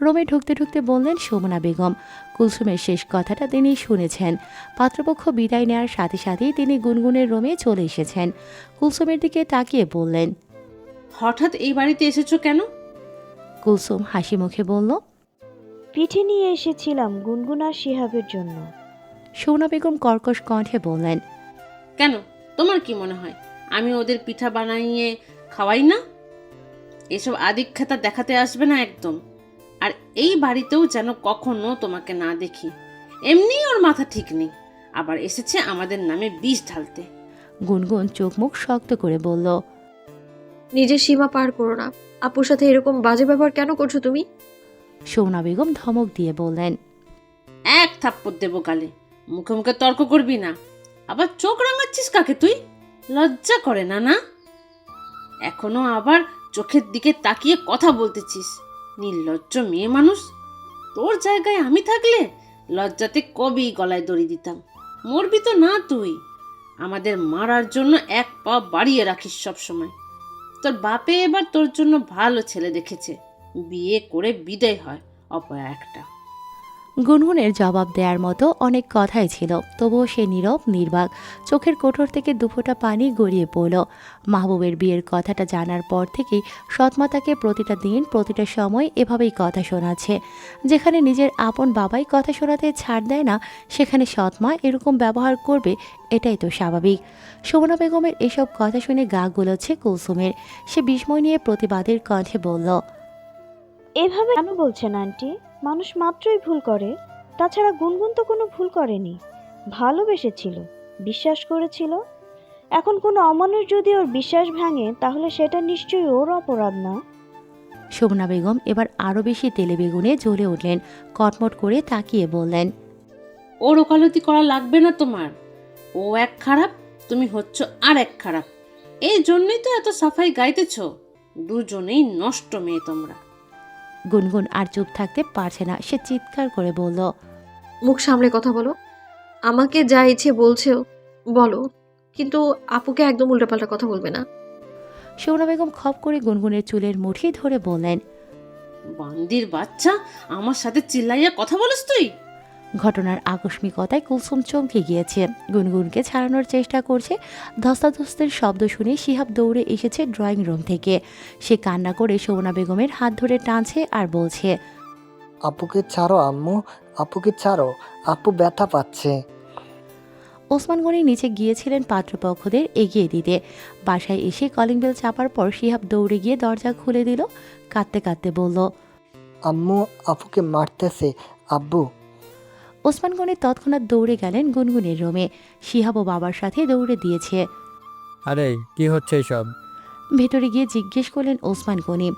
রুমে ঢুকতে ঢুকতে বললেন সুমনা বেগম। কুলসুমের শেষ কথাটা তিনি শুনেছেন। পাত্রপক্ষ বিদায় নেওয়ার সাথে সাথেই তিনি গুনগুনের রুমে চলে এসেছেন। কুলসুমের দিকে তাকিয়ে বললেন, হঠাৎ এই বাড়িতে এসেছো কেন? কুলসুম হাসি মুখে বলল, পিঠে নিয়ে এসেছিলাম গুনগুন আর শিহাবের জন্য। সুমনা বেগম কর্কশ কণ্ঠে বললেন, কেন, তোমার কি মনে হয় আমি ওদের পিঠা বানাইয়ে খাওয়াই না? এসব আদিক্ষেতা দেখাতে আসবে না একদম। আর এই বাড়িতেও যেন কখনো তোমাকে না দেখি। এমনি ওর মাথা ঠিক নেই, আবার এসেছে আমাদের নামে বিষ ঢালতে। গুনগুন চোখ মুখ শক্ত করে বলল, নিজের সীমা পার করো না। আপুর সাথে এরকম বাজে ব্যবহার কেন করছো তুমি? সুমনা বেগম ধমক দিয়ে বললেন, এক থাপ্পড় দেবো গালে। মুখে মুখে তর্ক করবি না। আবার চোখ রাঙাচ্ছিস কাকে তুই? লজ্জা করে না না? এখনো আবার চোখের দিকে তাকিয়ে কথা বলতেছিস। নির্লজ্জ মেয়ে মানুষ। তোর জায়গায় আমি থাকলে লজ্জাতে কবেই গলায় দড়ি দিতাম। মরবি তো না তুই। আমাদের মারার জন্য এক পা বাড়িয়ে রাখিস সব সময়। তোর বাপে এবার তোর জন্য ভালো ছেলে দেখেছে, বিয়ে করে বিদায় হয়। অপয়া একটা। গুনগুনের জবাব দেওয়ার মতো অনেক কথাই ছিল, তবুও সে নীরব নির্বাক। চোখের কোঠর থেকে দুফোঁটা পানি গড়িয়ে পড়ল। মাহবুবের বিয়ের কথাটা জানার পর থেকেই সৎমা তাকে প্রতিটা দিন প্রতিটা সময় এভাবেই কথা শোনাচ্ছে। যেখানে নিজের আপন বাবাই কথা শোনাতে ছাড় দেয় না, সেখানে সৎমা এরকম ব্যবহার করবে, এটাই তো স্বাভাবিক। সুমনা বেগমের এসব কথা শুনে গা গুলোচ্ছে কুলসুমের। সে বিস্ময় নিয়ে প্রতিবাদের কণ্ঠে বলল, এভাবে কেন বলছেন আন্টি? মানুষ মাত্রই ভুল করে। তাছাড়া গুনগুন তো কোনো ভুল করেনি, ভালোবেসেছিল, বিশ্বাস করেছিল। এখন কোনো অমানুষ যদি ওর বিশ্বাস ভাঙে তাহলে সেটা নিশ্চয়ই ওর অপরাধ না। সুমনা বেগম এবার আরও বেশি তেলে বেগুনে জ্বলে উঠলেন। কটমট করে তাকিয়ে বললেন, ওর ওকালতি করা লাগবে না তোমার। ও এক খারাপ, তুমি হচ্ছ আর এক খারাপ। এই জন্যই তো এত সাফাই গাইতেছ। দুজনেই নষ্ট মেয়ে তোমরা। গুনগুন আর চুপ থাকতে পারছে না, সে চিৎকার করে বলল, মুখ সামলে কথা বলো। আমাকে যা ইচ্ছে বলছো বলো, কিন্তু আপুকে একদম উল্টাপাল্টা কথা বলবে না। সুমনা বেগম খপ করে গুনগুনের চুলের মুঠি ধরে বললেন, বান্দির বাচ্চা, আমার সাথে চিল্লাইয়া কথা বলিস তুই? ঘটনার আকস্মিকতায় কুলসুম চমকে গিয়েছে। গুনগুনকে ছাড়ানোর চেষ্টা করছে। ধস্তাধস্তির শব্দ শুনে শিহাব দৌড়ে এসেছে ড্রয়িং রুম থেকে। সে কান্না করে সুমনা বেগমের হাত ধরে টানছে আর বলছে, আপুকে ছাড়ো আম্মু, আপুকে ছাড়ো, আপু ব্যথা পাচ্ছে। ওসমান গনি নিচে গিয়েছিলেন পাত্রপক্ষদের এগিয়ে দিতে। বাসায় এসে কলিং বেল চাপার পর শিহাব দৌড়ে গিয়ে দরজা খুলে দিল। কাঁদতে কাঁদতে বলল, আম্মু আপুকে মারতেছে আব্বু। ওসমান গনি তৎক্ষণাৎ দৌড়ে গেলেন গুনগুনের রুমে। শিহাবও বাবার সাথে দৌড়ে দিয়েছে। আরে কি হচ্ছে এসব? ভেতরে গিয়ে জিজ্ঞেস করলেন ওসমান গনি।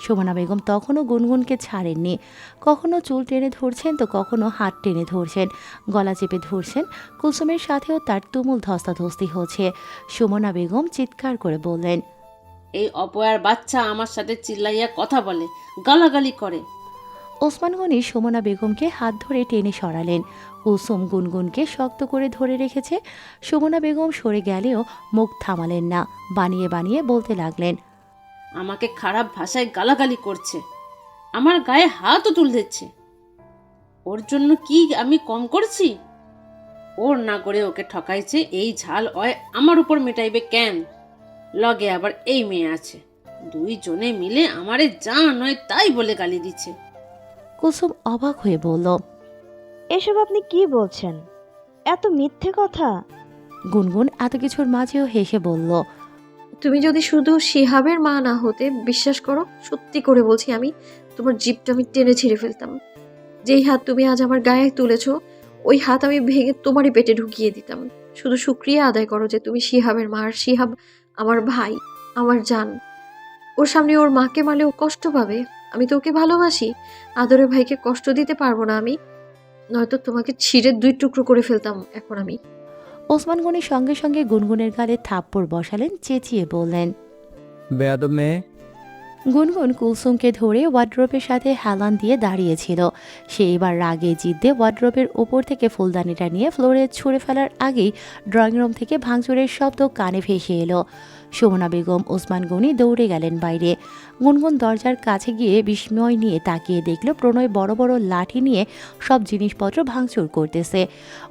সুমনা বেগম তখনও গুনগুনকে ছাড়েননি। কখনো চুল টেনে ধরছেন তো কখনো হাত টেনে ধরছেন, গলা চেপে ধরছেন। কুলসুমের সাথেও তার তুমুল ধস্তাধস্তি হচ্ছে। সুমনা বেগম চিৎকার করে বললেন, এই অপয়ার বাচ্চা আমার সাথে চিল্লাইয়া কথা বলে, গালাগালি করে। ওসমান গনি সুমনা বেগমকে হাত ধরে টেনে সরালেন। কুলসুম গুনগুনকে শক্ত করে ধরে রেখেছে। সুমনা বেগম সরে গেলেও মুখ থামালেন না, বানিয়ে বানিয়ে বলতে লাগলেন, আমাকে খারাপ ভাষায় গালাগালি করছে, আমার গায়ে হাতও তুলে দিচ্ছে। ওর জন্য কি আমি কম করছি? ওর না করে ওকে ঠকাইছে, এই ঝাল অয় আমার উপর মেটাইবে কেন? লগে আবার এই মেয়ে আছে, দুইজনে মিলে আমারে যা নয় তাই বলে গালি দিচ্ছে। কুলসুম অবাক হয়ে বলল, এসব আপনি কি বলছেন? এত মিথ্যে কথা! গুনগুন এত কিছুর মাঝেও হেসে বলল, তুমি যদি শুধু শিহাবের মা না হতে, বিশ্বাস করো, সত্যি করে বলছি, আমি তোমার জিভটা আমি টেনে ছিঁড়ে ফেলতাম। যেই হাত তুমি আজ আমার গায়ে তুলেছো, ওই হাত আমি ভেঙে তোমারই পেটে ঢুকিয়ে দিতাম। শুধু শুক্রিয়া আদায় করো যে তুমি শিহাবের মা, আর শিহাব আমার ভাই, আমার জান। ওর সামনে ওর মাকে মারলে ও কষ্ট পাবে। আমি তো ওকে ভালোবাসি, আদরের ভাইকে কষ্ট দিতে পারবো না আমি। নয়তো তোমাকে ছিঁড়ে দুই টুকরো করে ফেলতাম এখন আমি। ওসমান গনি সঙ্গে সঙ্গে গুনগুনের গালে থাপ্পড় বসালেন, চেঁচিয়ে বললেন, বেয়াদব মেয়ে। গুনগুন কুলসুমকে ধরে ওয়ার্ড্রোবের সাথে হেলান দিয়ে দাঁড়িয়েছিল। সে এবার রাগে জিদ্দে ওয়ার্ড্রোবের ওপর থেকে ফুলদানিটা নিয়ে ফ্লোরে ছুঁড়ে ফেলার আগেই ড্রয়িং রুম থেকে ভাঙচুরের শব্দ কানে ভেসে এলো। সুমনা বেগম ওসমান গনি দৌড়ে গেলেন বাইরে। গুনগুন দরজার কাছে গিয়ে বিস্ময় নিয়ে তাকিয়ে দেখল প্রণয় বড় বড় লাঠি নিয়ে সব জিনিসপত্র ভাঙচুর করতেছে।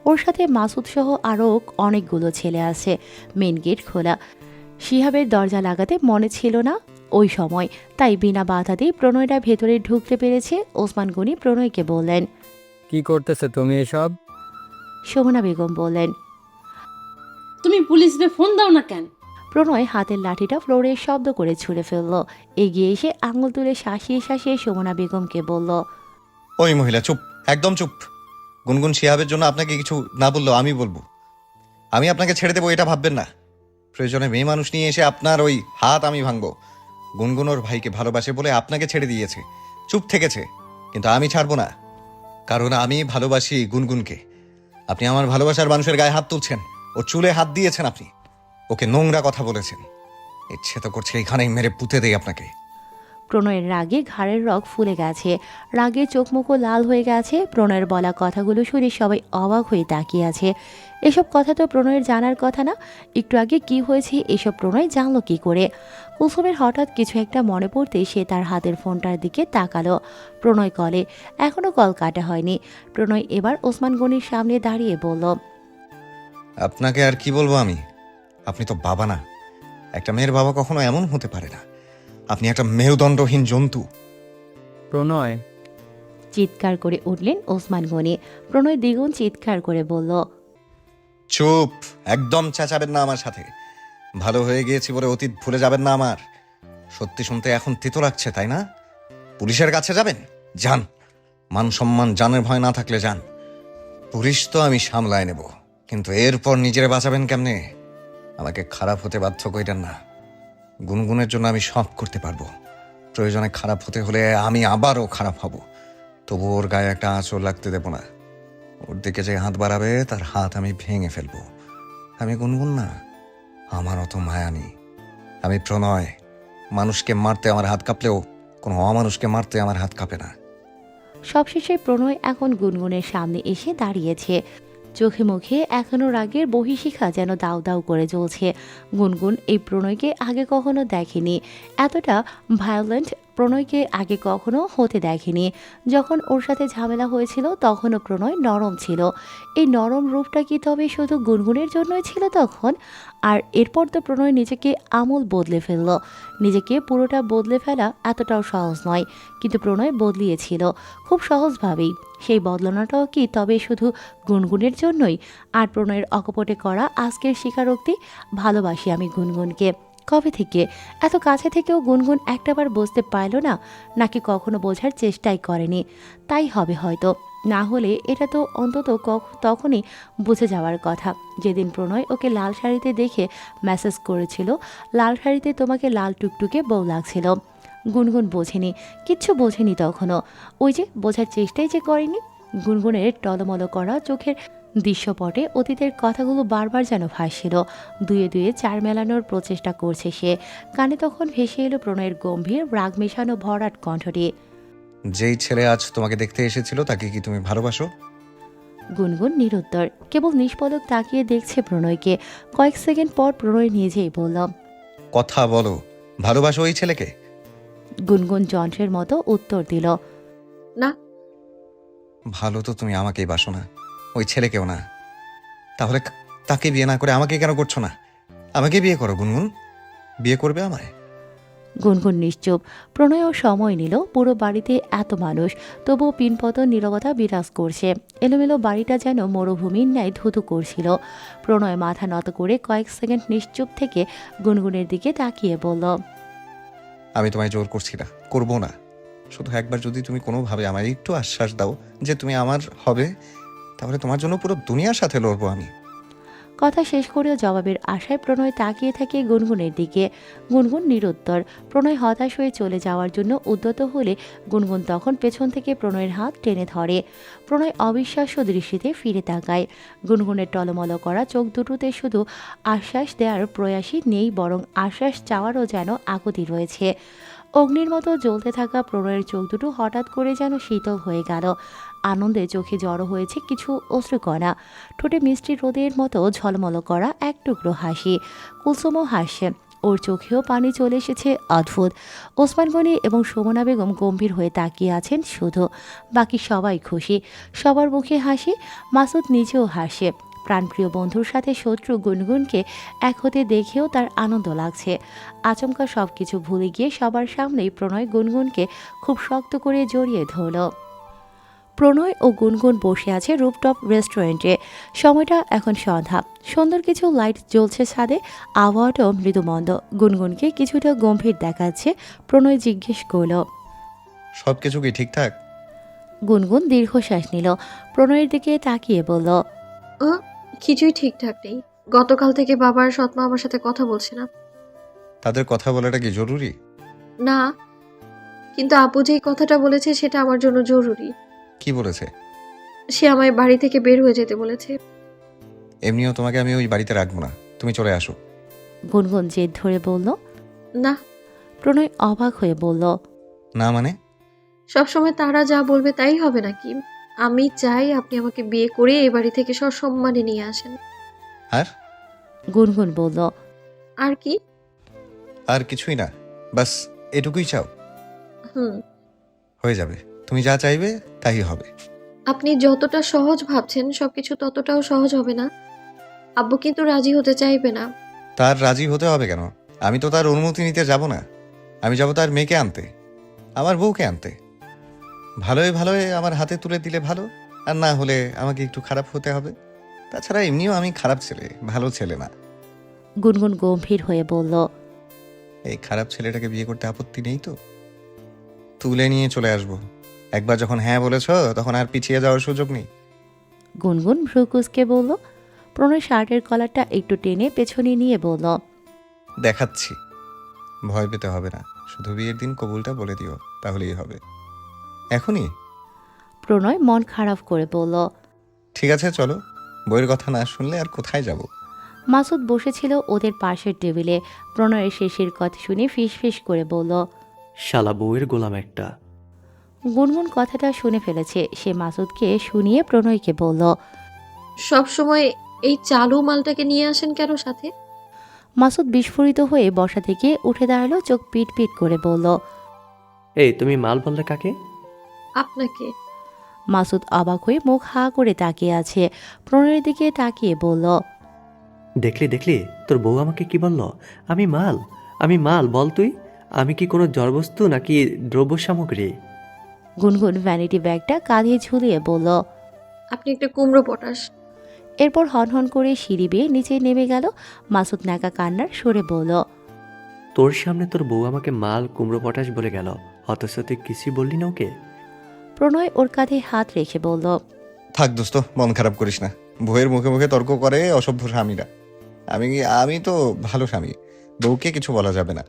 ওর সাথে মাসুদ সহ আরও অনেকগুলো ছেলে আছে। মেন গেট খোলা। শিহাবের দরজা লাগাতে মনে ছিল না ওই সময়, তাই বিনা বাধাতেই প্রণয়রা ভেতরে ঢুকতে পেরেছে। ওসমান গনি প্রণয়কে বললেন। কি করতেছে তুমি এসব? সুমনা বেগম বললেন। তুমি পুলিশে ফোন দাও না কেন? প্রণয় হাতের লাঠিটা ফ্লোরে শব্দ করে ছুঁড়ে ফেলল। এগিয়ে এসে আঙুল তুলে শাসিয়ে শাসিয়ে সুমনা বেগমকে বলল। ওই মহিলা চুপ, একদম চুপ। গুনগুন শিহাবের জন্য আপনাকে কিছু না বললেও আমি বলবো। আমি আপনাকে ছেড়ে দেবো এটা ভাববেন না। প্রয়োজনে মেয়ে মানুষ নিয়ে এসে আপনার ওই হাত আমি ভাঙবো। গুনগুন ওর ভাইকে ভালোবাসে বলে আপনাকে ছেড়ে দিয়েছে, চুপ থেকেছে, কিন্তু আমি ছাড়বো না, কারণ আমি ভালোবাসি গুনগুনকে। আপনি আমার ভালোবাসার মানুষের গায়ে হাত তুলছেন, ও চুলে হাত দিয়েছেন, আপনি ওকে নোংরা কথা বলেছেন। ইচ্ছে তো করছে এখানেই মেরে পুঁতে দেই আপনাকে। প্রণয়ের রাগে ঘাড়ের রগ ফুলে গেছে, রাগে চোখ মুখও লাল হয়ে গেছে। প্রণয়ের বলা কথাগুলো শুনে সবাই অবাক হয়ে তাকিয়ে আছে। এসব কথা তো প্রণয়ের জানার কথা না। একটু আগে কি হয়েছে এসব প্রণয় জানলো কি করে? কুসুমের হঠাৎ কিছু একটা মনে পড়তেই সে তার হাতের ফোনটার দিকে তাকালো। প্রণয় কলে, এখনও কল কাটা হয়নি। প্রণয় এবার ওসমান গনির সামনে দাঁড়িয়ে বলল। আপনাকে আর কি বলবো আমি? আপনি তো বাবা না। একটা মেয়ের বাবা কখনো এমন হতে পারে না। আপনি একটা মেরুদণ্ডহীন জন্তু। প্রণয়, চিৎকার করে উঠলেন ওসমান গনি। প্রণয় দ্বিগুণ চিৎকার করে বলল। চুপ, একদম চেঁচাবেন না আমার সাথে। ভালো হয়ে গিয়েছি বলে অতীত ভুলে যাবেন না আমার। সত্যি শুনতে এখন তিতো লাগছে, তাই না? পুলিশের কাছে যাবেন, যান। মান সম্মান জানের ভয় না থাকলে যান। পুলিশ তো আমি সামলায় নেব, কিন্তু এরপর নিজেরা বাঁচাবেন কেমনে? আমাকে খারাপ হতে বাধ্য কইরেন না। গুনগুনের জন্য আমি সব করতে পারবো। প্রয়োজনে খারাপ হতে হলে আমি আবারও খারাপ হব, তবু ওর গায়ে একটা আঁচড় লাগতে দেব না। ওর দিকে যে হাত বাড়াবে তার হাত আমি ভেঙে ফেলবো। আমি গুনগুন না, আমার অত মায়া নেই। আমি প্রণয়। মানুষকে মারতে আমার হাত কাঁপলেও কোনো অমানুষকে মারতে আমার হাত কাঁপে না। সবশেষে প্রণয় এখন গুনগুনের সামনে এসে দাঁড়িয়েছে। চোখে মুখে এখনো রাগের বহিঃশিখা যেন দাউ দাউ করে জ্বলছে। গুনগুন এই প্রণয়কে আগে কখনো দেখেনি, এতটা ভায়োলেন্ট প্রণয়কে আগে কখনো হতে দেখেনি। যখন ওর সাথে ঝামেলা হয়েছিল তখনও প্রণয় নরম ছিল। এই নরম রূপটা কি তবে শুধু গুনগুনের জন্যই ছিল তখন? আর এরপর তো প্রণয় নিজেকে আমূল বদলে ফেলল। নিজেকে পুরোটা বদলে ফেলা এতটাও সহজ নয়, কিন্তু প্রণয় বদলিয়েছিল খুব সহজভাবেই। সেই বদলানোটাও কি তবে শুধু গুনগুনের জন্যই? আর প্রণয়ের অকপটে করা আজকের স্বীকারোক্তি, ভালোবাসি আমি গুনগুনকে। কবে থেকে? এত কাছে থেকেও গুনগুন একটাবার বুঝতে পারল না, নাকি কখনো বোঝার চেষ্টাই করেনি? তাই হবে হয়তো, না হলে এটা তো অন্তত তখনই বুঝে যাওয়ার কথা যেদিন প্রণয় ওকে লাল শাড়িতে দেখে মেসেজ করেছিল, লাল শাড়িতে তোমাকে লাল টুকটুকে বউ লাগছিল। গুনগুন বোঝেনি, কিচ্ছু বোঝেনি তখনও। ওই যে বোঝার চেষ্টাই যে করেনি। গুনগুনের টলমল করা চোখের দৃশ্যপটে অতীতের কথাগুলো বারবার যেন ভাসছিল। দুয়ে দুয়ে চার মেলানোর প্রচেষ্টা করছে সে। কানে তখন ভেসে এলো প্রণয়ের গম্ভীর রাগ মেশানো ভরাট কণ্ঠটি। যেই ছেলে আজ তোমাকে দেখতে এসেছিল তাকে কি তুমি ভালোবাসো? গুনগুন নিরুত্তর, কেবল নিষ্পলক তাকিয়ে দেখছে প্রণয়কে। কয়েক সেকেন্ড পর প্রণয় নিজেই বলল। কথা বলো, ভালোবাসো ওই ছেলেকে? গুনগুন যন্ত্রের মতো উত্তর দিল। না। ভালো তো তুমি আমাকেই বাসো না, ওই ছেলেকেও না। তাহলে তাকে বিয়ে না করে আমাকে কেন করছো না? আমাকে বিয়ে করো গুনগুন, বিয়ে করবে আমায়? গুনগুন নিশ্চুপ। প্রণয়ও সময় নিল। পুরো বাড়িতে এত মানুষ, তবুও পিনপতন নীরবতা বিরাজ করছে। এলোমেলো বাড়িটা যেন মরুভূমির ন্যায় ধুধু করছিল। প্রণয় মাথা নত করে কয়েক সেকেন্ড নিশ্চুপ থেকে গুনগুনের দিকে তাকিয়ে বলল। আমি তোমায় জোর করছি না, করবো না। শুধু একবার যদি তুমি কোনোভাবে আমায় একটু আশ্বাস দাও যে তুমি আমার হবে, তাহলে তোমার জন্য পুরো দুনিয়ার সাথে লড়বো আমি। কথা শেষ করেও জবাবের আশায় প্রণয় তাকিয়ে থাকে গুনগুনের দিকে। গুনগুন নিরুত্তর। প্রণয় হতাশ হয়ে চলে যাওয়ার জন্য উদ্যত হলে গুনগুন তখন পেছন থেকে প্রণয়ের হাত টেনে ধরে। প্রণয় অবিশ্বাস্য দৃষ্টিতে ফিরে তাকায়। গুনগুনের টলমল করা চোখ দুটোতে শুধু আশ্বাস দেওয়ার প্রয়াসই নেই, বরং আশ্বাস চাওয়ারও যেন আকুতি রয়েছে। অগ্নির মতো জ্বলতে থাকা প্রণয়ের চোখ দুটো হঠাৎ করে যেন শীতল হয়ে গেল। আনন্দে চোখে জড়ো হয়েছে কিছু অশ্রুকণা। ঠোঁটে মিষ্টি রোদের মতো ঝলমল করা এক টুকরো হাসি। কুলসুমও হাসছে। ওর চোখেও পানি চলে এসেছে অদ্ভুত। ওসমান গনি এবং সুমনা বেগম গম্ভীর হয়ে তাকিয়ে আছেন শুধু। বাকি সবাই খুশি, সবার মুখে হাসি। মাসুদ নিজেও হাসে। প্রাণপ্রিয় বন্ধুর সাথে শত্রু গুনগুনকে এক হতে দেখেও তার আনন্দ লাগছে। আচমকা সব কিছু ভুলে গিয়ে সবার সামনেই প্রণয় গুনগুনকে খুব শক্ত করে জড়িয়ে ধরল। প্রণয় ও গুনগুন বসে আছে রুফটপ রেস্টুরেন্টে। সময়টা এখন সন্ধ্যা। সুন্দর কিছু লাইট জ্বলছে ছাদে, আবহাওয়াটাও মৃদুমন্দ। গুনগুনকে কিছুটা গম্ভীর দেখাচ্ছে। প্রণয় জিজ্ঞেস করল। সব কিছু কি ঠিকঠাক? গুনগুন দীর্ঘশ্বাস নিল। প্রণয়ের দিকে তাকিয়ে বলল, কিছুই ঠিকঠাক নেই। গতকাল থেকে বাবা আর সৎমা আমার সাথে কথা বলছে না। তাদের কথা বলাটা কি জরুরি? না, কিন্তু আপু যেই কথাটা বলেছে সেটা আমার জন্য জরুরি। কি বলেছে? সে আমায় বাড়ি থেকে বের হয়ে যেতে বলেছে। এমনিও তোমাকে আমি ওই বাড়িতে রাখবো না, তুমি চলে আসো। গুনগুন জেদ ধরে বলল। না। প্রণয় অবাক হয়ে বলল, না মানে? সবসময় তারা যা বলবে তাই হবে নাকি? আমি চাই আপনি আমাকে বিয়ে করে এই বাড়ি থেকে সসম্মানে নিয়ে আসেন। আর? গুনগুন বলল, আর কি? আর কিছুই না, বাস এটুকুই চাও? হুম। হয়ে যাবে, তুমি যা চাইবে তাই হবে। আপনি যতটা সহজ ভাবছেন সবকিছু ততটাও সহজ হবে না। আব্বু কিন্তু রাজি হতে চাইবে না। তার রাজি হতে হবে কেন? আমি তো তার অনুমতি নিতে যাব না। আমি যাব তার মেয়েকে আনতে, আমার বউকে আনতে। ভালোই ভালোই আমার হাতে তুলে দিলে ভালো, আর না হলে আমাকে একটু খারাপ হতে হবে। তাছাড়া এমনিও আমি খারাপ ছেলে, ভালো ছেলে না। গুনগুন গম্ভীর হয়ে বলল, এই খারাপ ছেলেটাকে বিয়ে করতে আপত্তি নেই তো? তুলে নিয়ে চলে আসবো। একবার যখন হ্যাঁ বলেছ তখন আর পিছিয়ে যাওয়ার সুযোগ নেই। গুনগুন ভ্রুকুসকে বলল। প্রণয় শার্টের কলারটা একটু টেনে পেছনে নিয়ে বলল, দেখাচ্ছি, ভয় পেতে হবে না। শুধু বিয়ের দিন কবুলটা বলে দিও, তাহলেই হবে। এখনই? প্রণয় মন খারাপ করে বলল। ঠিক আছে চলো, বইয়ের কথা না শুনলে আর কোথায় যাব। মাসুদ বসেছিল ওদের পাশের টেবিলে। প্রণয়ের শেষের কথা শুনে ফিসফিস করে বলল, শালা বউয়ের গোলাম একটা। গুনগুন কথাটা শুনে ফেলেছে। সে মাসুদকে শুনিয়ে প্রণয়কে বলল, সব সময় এই চালু মালটাকে নিয়ে আসেন কেন সাথে? মাসুদ বিস্ফোরিত হয়ে বসা থেকে উঠে দাঁড়ালো, চোখ পিট পিট করে বলল, এই তুমি মাল বললে কাকে? আপনাকে। মাসুদ অবাক হয়ে মুখ হা করে তাকিয়ে আছে। প্রণয়ের দিকে তাকিয়ে বলল, দেখলি দেখলি তোর বউ আমাকে কি বলল? আমি মাল, আমি মাল বল তুই। আমি কি কোনো জড়বস্তু নাকি দ্রব্য সামগ্রী? গুনগুন ভ্যানিটি ব্যাগটা কাঁধে ঝুলিয়ে বলল। আপনি একটা কুমড়ো পটাশ। এরপর হনহন করে সিঁড়ি বেয়ে নিচে নেমে গেল। মাসুদ নাকা কান্নার সরে বলল, তোর সামনে তোর বউ আমাকে মাল কুমড়ো পটাশ বলে গেল, অথচ তুই কিছুই বললি না ওকে? প্রণয় ওর কাঁধে হাত রেখে বলল, থাক দোস্ত, মন খারাপ করিস না। বউয়ের মুখে মুখে তর্ক করে অসভ্য স্বামীরা। আমি আমি তো ভালো স্বামী, বউকে কিছু বলা যাবে না।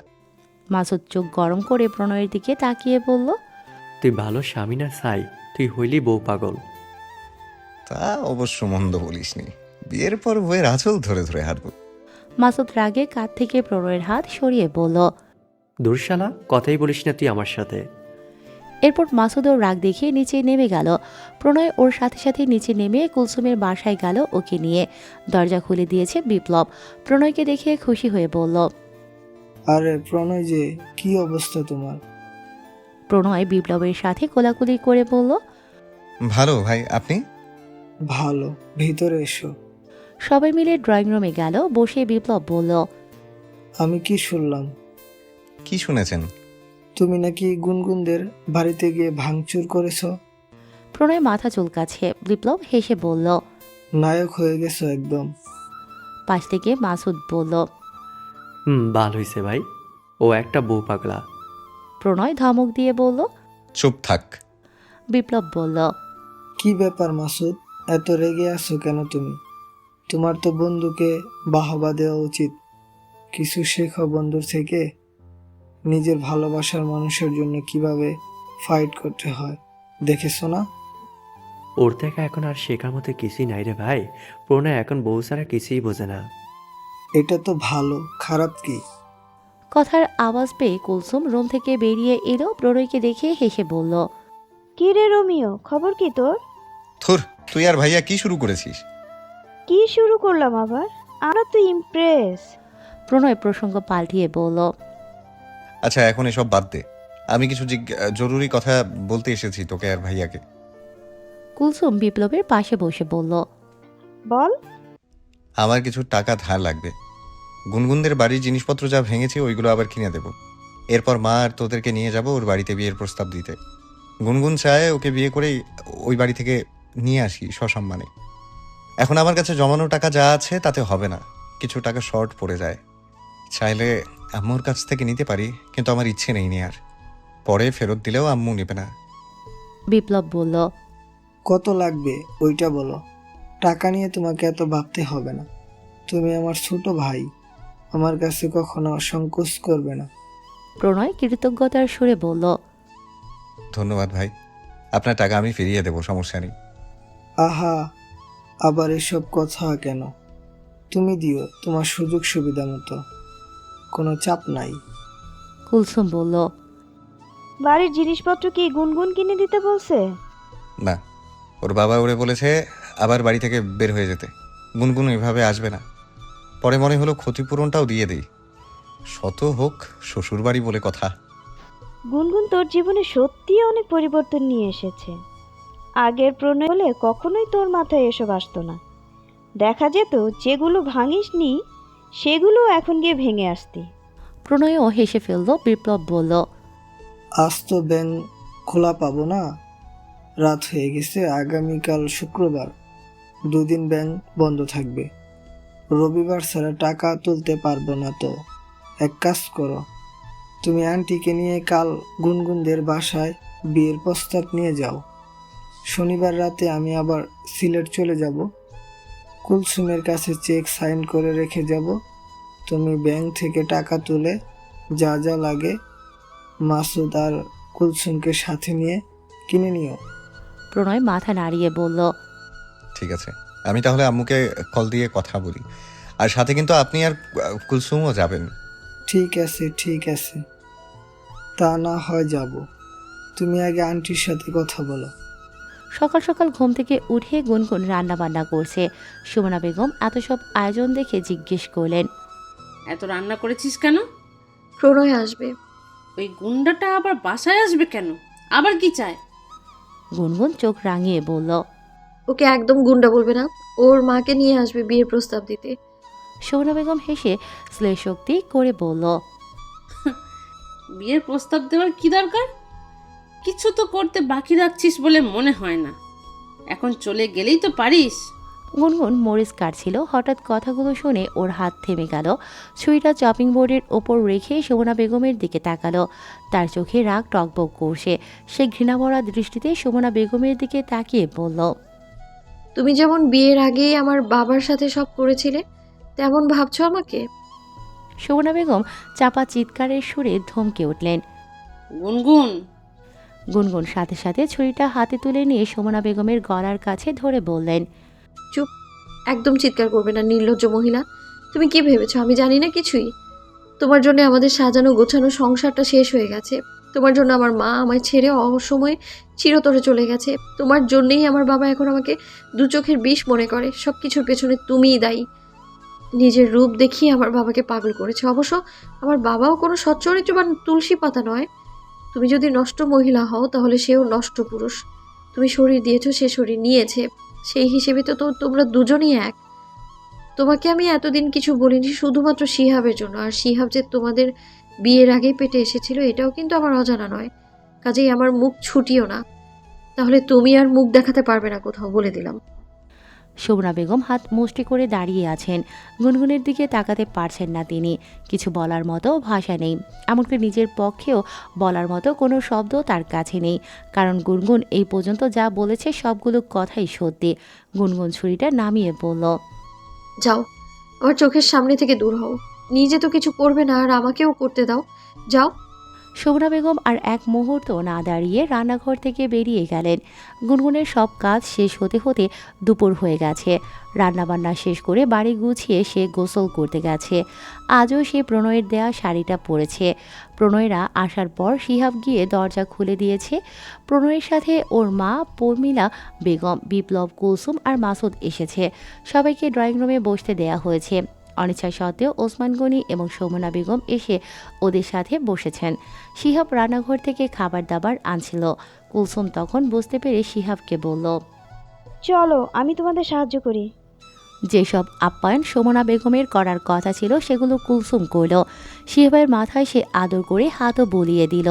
মাসুদ চোখ গরম করে প্রণয়ের দিকে তাকিয়ে বলল, তুই ভালো স্বামী না সাই, তুই হইলি বউ পাগল। তা অবশ্য মন্দ বলিসনি। বিয়ের পর বউয়ের আঁচল ধরে ধরে হাঁটবো। মাসুদ রাগে কাঁধ থেকে প্রণয়ের হাত সরিয়ে বলল। দূর শালা, কথাই বলিস না তুই আমার সাথে। এরপর মাসুদও রাগ দেখিয়ে নিচে নেমে গেল। প্রণয় ওর সাথে সাথে নিচে নেমে কুলসুমের বাসায় গেল ওকে নিয়ে। দরজা খুলে দিয়েছে বিপ্লব। প্রণয়কে দেখে খুশি হয়ে বলল, আরে প্রণয় যে, কি অবস্থা তোমার? প্রণয় বিপ্লবের সাথে কোলাকুলি করে বলল, ভালো ভাই, আপনি? ভালো, ভিতরে এসো। সবাই মিলে ড্রয়িং রুমে গেল। বসে বিপ্লব বলল, আমি কি শুনলাম, কি শুনেছেন? তুমি নাকি গুনগুনদের বাড়িতে গিয়ে ভাঙচুর করেছো? প্রণয় মাথা চুলকাছে। বিপ্লব হেসে বলল। নায়ক হয়ে গেছো একদম। পাশ থেকে মাসুদ বলল, ভালো হয়েছে ভাই, ও একটা বউ পাগলা। প্রণয় ধমক দিয়ে বলল। চুপ থাক। বিপ্লব বলল, কি ব্যাপার মাসুদ, এত রেগে আছো কেন তুমি? তোমার তো বন্ধুকে বাহবা দেওয়া উচিত। কিছু শেখো বন্ধুর থেকে। নিজের ভালোবাসার মানুষের জন্য কিভাবে ফাইট করতে হয় দেখেছো না? ওর থেকে এখন আর শেখার মতো কিছুই নাই রে ভাই। প্রণয় এখন বউ ছাড়া কিছুই বোঝে না। এটা তো ভালো, খারাপ কি? কথার আওয়াজ পেয়ে কুলসুম রুম থেকে বেরিয়ে এলো। প্রণয়কে দেখে হেসে বলল, কি রে রোমিও, খবর কি তোর? থুর, তুই আর ভাইয়া কি শুরু করেছিস? কি শুরু করলাম আবার? আমরা তো ইমপ্রেস। প্রণয় প্রসঙ্গ পাল্টিয়ে বলল, আচ্ছা এখন এসব বাদ দে, আমি কিছু জরুরি কথা বলতে এসেছি তোকে আর ভাইয়াকে। কুলসুম বিপ্লবের পাশে বসে বলল, বল। আমার কিছু টাকা ধার লাগবে। গুনগুনদের বাড়ির জিনিসপত্র যা ভেঙেছি ওইগুলো আবার কিনে দেব। এরপর মা আর তোদেরকে নিয়ে যাব ওর বাড়িতে বিয়ের প্রস্তাব দিতে। গুনগুন চায় ওকে বিয়ে করেই ওই বাড়ি থেকে নিয়ে আসি সসম্মানে। এখন আমার কাছে জমানো টাকা যা আছে তাতে হবে না, কিছু টাকা শর্ট পড়ে যায়। চাইলে আম্মুর কাছ থেকে নিতে পারি, কিন্তু আমার ইচ্ছে নেই নেয়ার। পরে ফেরত দিলেও আম্মু নেবে না। বিপ্লব বলল, কত লাগবে ওইটা বলো, টাকা নিয়ে তোমাকে এত ভাবতে হবে না। তুমি আমার ছোট ভাই, আমার কাছে কখনো সংকোচ করবে না। প্রণয় কৃতজ্ঞতার সুরে বলল, ধন্যবাদ ভাই, আপনার টাকা আমি ফিরিয়ে দেবো, সমস্যা নেই। আহা, আবার এসব কথা কেন? তুমি দিও তোমার সুযোগ সুবিধা মতো, কোনো চাপ নাই। কুলসুম বলল, বাড়ির জিনিসপত্র কি গুনগুন কিনে দিতে বলছে? না, ওর বাবা ওরে বলেছে আবার বাড়ি থেকে বের হয়ে যেতে। গুনগুন এভাবে আসবে না। পরে মনে হলো ক্ষতিপূরণটাও দিয়ে দিই, শত হোক শ্বশুর বাড়ি বলে কথা। গুনগুন তোর জীবনে সত্যিই অনেক পরিবর্তন নিয়ে এসেছে। আগের প্রণয় হলে কখনোই তোর মাথায় এসব আসতো না। দেখা যেত যেগুলো ভাঙিসনি সেগুলো এখন গিয়ে ভেঙে আসতি। প্রণয়ও হেসে ফেলল। বিপ্লব বলল, আজ তো ব্যাংক খোলা পাবো না, রাত হয়ে গেছে। আগামীকাল শুক্রবার, দুদিন ব্যাংক বন্ধ থাকবে। রবিবার ছাড়া টাকা তুলতে পারবো না তো। এক কাজ করো, তুমি আন্টিকে নিয়ে কাল গুনগুনদের বাসায় বিয়ের প্রস্তাব নিয়ে যাও। শনিবার রাতে আমি আবার সিলেট চলে যাব। কুলসুমের কাছে চেক সাইন করে রেখে যাব। তুমি ব্যাংক থেকে টাকা তুলে যা যা লাগে মাসুদ আর কুলসুমকে সাথে নিয়ে কিনে নিও। প্রণয় মাথা নাড়িয়ে বলল, ঠিক আছে, আমি তাহলে আম্মুকে কল দিয়ে কথা বলি। আর সাথে কিন্তু আপনি আর কুলসুমও যাবেন। ঠিক আছে ঠিক আছে, তা না হয় যাব। তুমি আগে আন্টির সাথে কথা বলো। সকাল সকাল ঘুম থেকে উঠে গুনগুন রান্না বান্না করছে। সুমনা বেগম এত সব আয়োজন দেখে জিজ্ঞেস করলেন, এত রান্না করেছিস কেন? প্রণয় আসবে। ওই গুন্ডাটা আবার বাসায় আসবে কেন? আবার কি চায়? গুনগুন চোখ রাঙিয়ে বলল। ওকে একদম গুন্ডা বলবে না, ওর মাকে নিয়ে আসবে বিয়ের প্রস্তাব দিতে। সুমনা বেগম হেসে শ্লেষোক্তি করে বলল, বিয়ের প্রস্তাব দেওয়ার কি দরকার? কিছু তো করতে বাকি রাখছিস বলে মনে হয় না। এখন চলে গেলেই তো পারিস। গুনগুন মরিচ কাটছিল। হঠাৎ কথাগুলো শুনে ওর হাত থেমে গেল। ছুরিটা চপিং বোর্ডের ওপর রেখে সুমনা বেগমের দিকে তাকালো। তার চোখে রাগ টকবক করছে। সে ঘৃণাভরা দৃষ্টিতে সুমনা বেগমের দিকে তাকিয়ে বলল, তুমি যেমন বিয়ের আগেই আমার বাবার সাথে সব করেছিলে, তেমন ভাবছো আমাকে? সুমনা বেগম চাপা চিৎকারের সুরে ধমকে উঠলেন। গুনগুন, গুনগুন সাথে সাথে ছুরিটা হাতে তুলে নিয়ে সুমনা বেগমের গলার কাছে ধরে বললেন, চুপ, একদম চিৎকার করবে না নির্লজ্জ মহিলা। তুমি কি ভেবেছো আমি জানি না কিছুই? তোমার জন্য আমাদের সাজানো গোছানো সংসারটা শেষ হয়ে গেছে। তোমার জন্য আমার মা আমায় ছেড়ে অসময়ে চিরতরে চলে গেছে। তোমার জন্যই আমার বাবা এখন আমাকে দু চোখের বিষ মনে করে। সব কিছুর পেছনে তুমিই দায়ী। নিজের রূপ দেখিয়ে আমার বাবাকে পাগল করেছে। অবশ্য আমার বাবাও কোনো সচ্চরিত্রবান তুলসী পাতা নয়। তুমি যদি নষ্ট মহিলা হও তাহলে সেও নষ্ট পুরুষ। তুমি শরীর দিয়েছো, সে শরীর নিয়েছে। সেই হিসেবে তো তোমরা দুজনই এক। তোমাকে আমি এতদিন কিছু বলিনি শুধুমাত্র শিহাবের জন্য। আর শিহাব যে তোমাদের বিয়ের আগেই পেটে এসেছিল এটাও কিন্তু আমার অজানা নয়। কাজেই আমার মুখ ছুটিও না, তাহলে তুমি আর মুখ দেখাতে পারবে না কোথাও, বলে দিলাম। সুমনা বেগম হাত মুষ্টি করে দাঁড়িয়ে আছেন। গুনগুনের দিকে তাকাতে পারছেন না তিনি। কিছু বলার মতো ভাষা নেই, এমনকি নিজের পক্ষেও বলার মতো কোনো শব্দ তার কাছে নেই। কারণ গুনগুন এই পর্যন্ত যা বলেছে সবগুলো কথাই সত্যি। গুনগুন ছুরিটা নামিয়ে বলল, যাও, আমার চোখের সামনে থেকে দূর হও। নিজে তো কিছু করবে না আর আমাকেও করতে দাও, যাও। সুমনা বেগম আর এক মুহূর্ত না দাঁড়িয়ে রান্নাঘর থেকে বেরিয়ে গেলেন। গুনগুনের সব কাজ শেষ হতে হতে দুপুর হয়ে গেছে। রান্নাবান্না শেষ করে বাড়ি গুছিয়ে সে গোসল করতে গেছে। আজও সে প্রণয়ের দেয়া শাড়িটা পরেছে। প্রণয়রা আসার পর শিহাব গিয়ে দরজা খুলে দিয়েছে। প্রণয়ের সাথে ওর মা পর্মিলা বেগম, বিপ্লব, কুলসুম আর মাসুদ এসেছে। সবাইকে ড্রয়িং রুমে বসতে দেয়া হয়েছে। অনিচ্ছা সত্ত্বেও ওসমান গনি এবং সুমনা বেগম এসে ওদের সাথে বসেছেন। শিহাব রান্নাঘর থেকে খাবার দাবার আনছিল। কুলসুম তখন বুঝতে পেরে শিহাবকে বলল, চলো আমি তোমাদের সাহায্য করি। যেসব আপ্যায়ন সুমনা বেগমের করার কথা ছিল সেগুলো কুলসুম করল। শিহাবের মাথায় সে আদর করে হাতও বুলিয়ে দিল।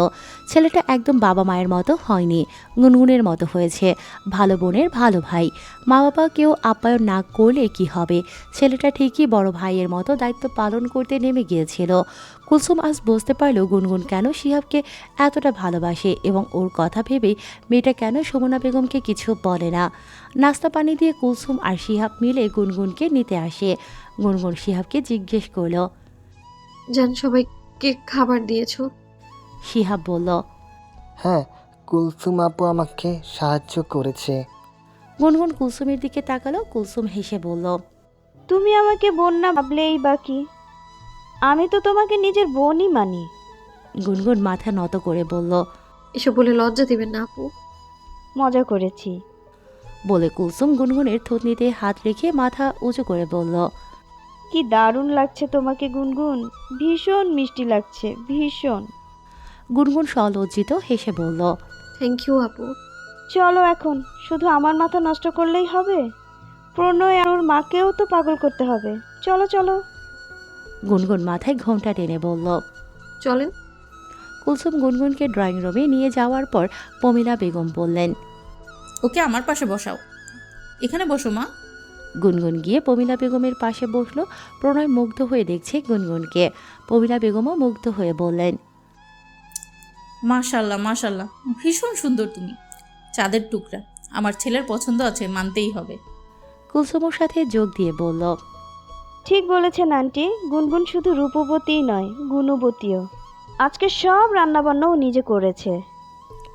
ছেলেটা একদম বাবা মায়ের মতো হয়নি, গুনগুনের মতো হয়েছে, ভালো বোনের ভালো ভাই। মা বাবা কেউ আপ্যায়ন না করলে কি হবে, ছেলেটা ঠিকই বড় ভাইয়ের মতো দায়িত্ব পালন করতে নেমে গিয়েছিল। কুলসুম আজ বুঝতে পারল গুনগুন কেন শিহাবকে এতটা ভালোবাসে এবং ওর কথা ভেবেই মেয়েটা কেন সুমনা বেগমকে কিছু বলে না। নাস্তা পানি দিয়ে কুলসুম আর শিহাব মিলে গুনগুনকে নিতে আসে। গুনগুন শিহাবকে জিজ্ঞেস করল। জান সবাইকে খাবার দিয়েছো? শিহাব বলল। হ্যাঁ, কুলসুম আপু আমাকে সাহায্য করেছে। গুনগুন কুলসুমের দিকে তাকালো। কুলসুম হেসে বলল, তুমি আমাকে বোন না ভাবলেই বাকি, আমি তো তোমাকে নিজের বোনই মানি। গুনগুন মাথা নত করে বলল। এসব বলে লজ্জা দিবেন না আপু। মজা করেছি। বলে কুলসুম গুনগুনের থুতনিতে হাত রেখে মাথা উঁচু করে বলল, কি দারুণ লাগছে তোমাকে গুনগুন, ভীষণ মিষ্টি লাগছে, ভীষণ। গুনগুন সলজ্জিত হেসে বলল, থ্যাংক ইউ আপু। চলো এখন, শুধু আমার মাথা নষ্ট করলেই হবে? প্রণয় আর ওর মাকেও তো পাগল করতে হবে। চলো চলো। গুনগুন মাথায় ঘোমটা টেনে বলল। চলেন। কুলসুম গুনগুনকে ড্রয়িং রুমে নিয়ে যাওয়ার পর পমিলা বেগম বললেন, ওকে আমার পাশে বসাও, এখানে বসো মা। গুনগুন গিয়ে পমিলা বেগমের পাশে বসলো। প্রণয় মুগ্ধ হয়ে দেখছে গুনগুনকে। পমিলা বেগমও মুগ্ধ হয়ে বললেন, মাশাল্লাহ মাশাল্লাহ, ভীষণ সুন্দর তুমি, চাঁদের টুকরা। আমার ছেলের পছন্দ আছে, মানতেই হবে। কুলসুমের সাথে যোগ দিয়ে বলল, ঠিক বলেছেন আন্টি, গুনগুন শুধু রূপবতীই নয়, গুণবতীও। আজকে সব রান্নাবান্নাও নিজে করেছে।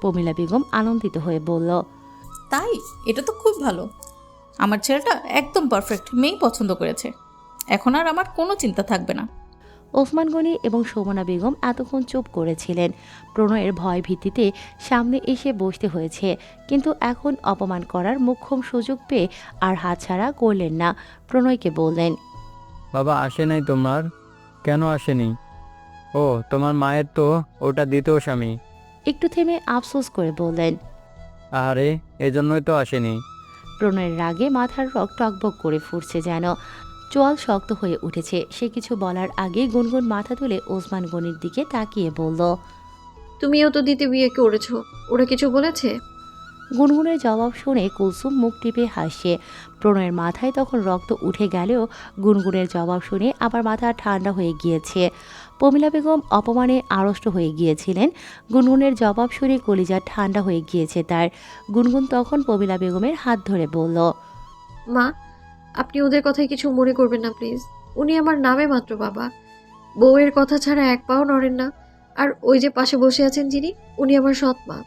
পমিলা বেগম আনন্দিত হয়ে বলল, তাই? এটা তো খুব ভালো। আমার ছেলেটা একদম পারফেক্ট মেয়েই পছন্দ করেছে, এখন আর আমার কোনো চিন্তা থাকবে না। ওসমান গনি এবং সুমনা বেগম এতক্ষণ চুপ করেছিলেন। প্রণয়ের ভয় ভীতিতে সামনে এসে বসতে হয়েছে, কিন্তু এখন অপমান করার মোক্ষম সুযোগ পেয়ে আর হাতছাড়া করলেন না। প্রণয়কে বললেন, বাবা আসে নাই তোমার? কেন আসেনি? ও তোমার মায়ের তো ওটা দ্বিতীয় স্বামী। একটু থেমে আফসোস করে বললেন, আরে এজন্যই তো আসেনি। প্রণয়ের রাগে মাথার রক টকবক করে ফুটছে যেন, চোয়াল শক্ত হয়ে উঠেছে। সে কিছু বলার আগে গুনগুন মাথা তুলে ওসমান গনির দিকে তাকিয়ে বলল, তুমিও তো দিতে বিয়ে করেছো, ওরা কিছু বলেছে? গুনগুনের জবাব শুনে কুলসুম মুখ টিপে হাসছে। প্রণয়ের মাথায় তখন রক্ত উঠে গেলেও গুনগুনের জবাব শুনে আবার মাথা ঠান্ডা হয়ে গিয়েছে। পমিলা বেগম অপমানে আড়ষ্ট হয়ে গিয়েছিলেন। গুনগুনের জবাব শুনে কলিজা ঠান্ডা হয়ে গিয়েছে তার। গুনগুন তখন পমিলা বেগমের হাত ধরে বলল, মা, আপনি ওদের কথায় কিছু মনে করবেন না প্লিজ। উনি আমার নামে মাত্র বাবা, বউয়ের কথা ছাড়া এক পাও নড়েন না। আর ওই যে পাশে বসে আছেন যিনি, উনি আমার সৎ মা,